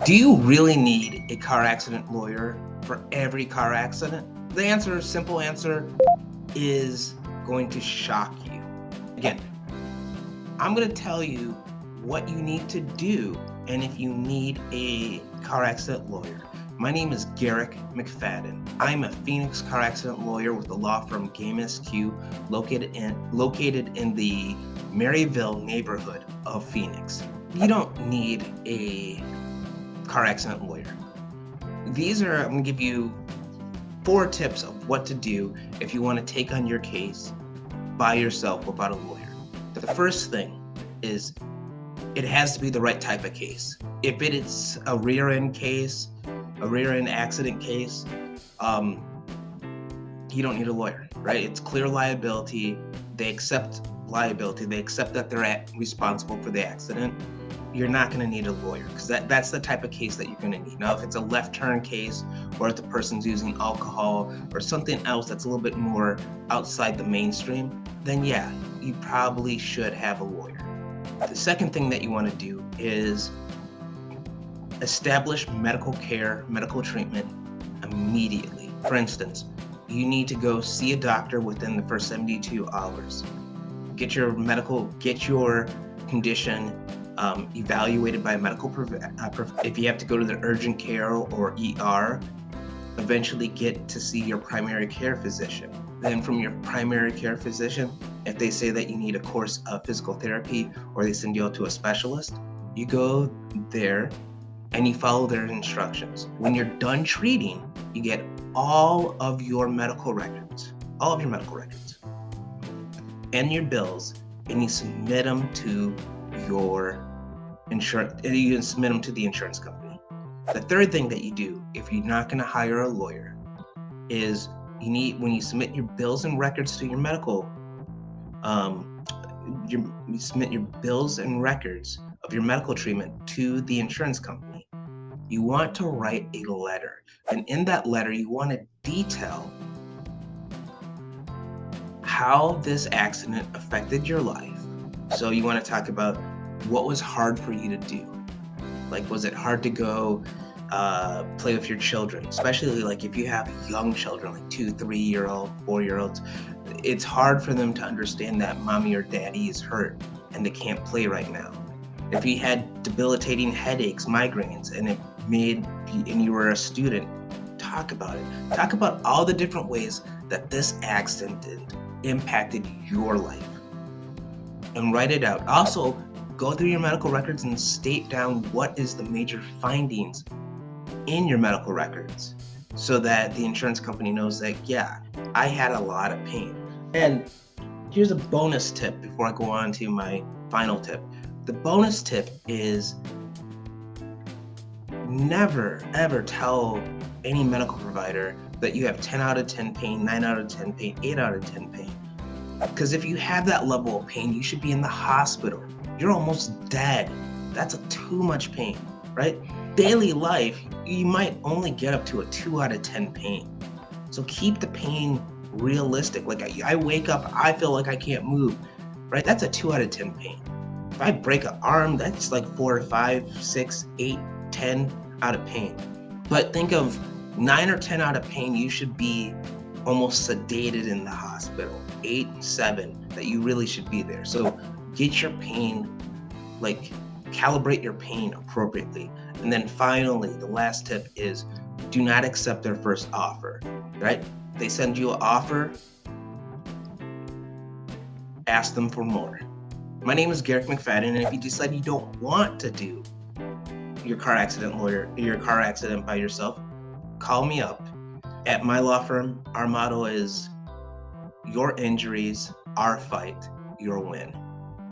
Do you really need a car accident lawyer for every car accident? The answer, simple answer, is going to shock you. Again, I'm going to tell you what you need to do and if you need a car accident lawyer. My name is Garrick McFadden. I'm a Phoenix car accident lawyer with the law firm GAMESQ, located in the Maryville neighborhood of Phoenix. You don't need a car accident lawyer. I'm going to give you 4 tips of what to do if you want to take on your case by yourself without a lawyer. The first thing is it has to be the right type of case. If it is a rear-end case, a rear-end accident case, you don't need a lawyer, right? It's clear liability. They accept liability. They accept that they're responsible for the accident. You're not going to need a lawyer because that's the type of case that you're going to need. Now, if it's a left turn case or if the person's using alcohol or something else that's a little bit more outside the mainstream, then yeah, you probably should have a lawyer. The second thing that you want to do is establish medical care, medical treatment immediately. For instance, you need to go see a doctor within the first 72 hours. Get your condition evaluated by a medical if you have to go to the urgent care or ER, eventually get to see your primary care physician. Then from your primary care physician, if they say that you need a course of physical therapy or they send you out to a specialist, you go there and you follow their instructions. When you're done treating, you get all of your medical records and your bills, and you submit them to your insurance, you submit them to the insurance company. The third thing that you do, if you're not going to hire a lawyer, is when you submit your bills and records to your medical, you submit your bills and records of your medical treatment to the insurance company. You want to write a letter, and in that letter, you want to detail how this accident affected your life. So you want to talk about what was hard for you to do. Like, was it hard to go play with your children? Especially like if you have young children, like 2, 3-year-old, 4-year-olds, it's hard for them to understand that mommy or daddy is hurt and they can't play right now. If you had debilitating headaches, migraines, and you were a student, talk about it. Talk about all the different ways that this accident impacted your life and write it out. Also, go through your medical records and state down what is the major findings in your medical records so that the insurance company knows that, yeah, I had a lot of pain. And here's a bonus tip before I go on to my final tip. The bonus tip is never, ever tell any medical provider that you have 10 out of 10 pain, 9 out of 10 pain, 8 out of 10 pain. Because if you have that level of pain, you should be in the hospital. You're almost dead. That's too much pain, right? Daily life, you might only get up to a 2 out of 10 pain. So keep the pain realistic. Like I wake up, I feel like I can't move, right? That's a 2 out of 10 pain. If I break an arm, that's like 4 to 5, 6, 8, 10 out of pain. But think of 9 or 10 out of pain, you should be almost sedated in the hospital. 8, 7, that you really should be there. So get your pain, calibrate your pain appropriately. And then finally, the last tip is do not accept their first offer, right? They send you an offer, ask them for more. My name is Garrick McFadden, and if you decide you don't want to do your car accident by yourself, call me up. At my law firm, our motto is your injuries, our fight, your win.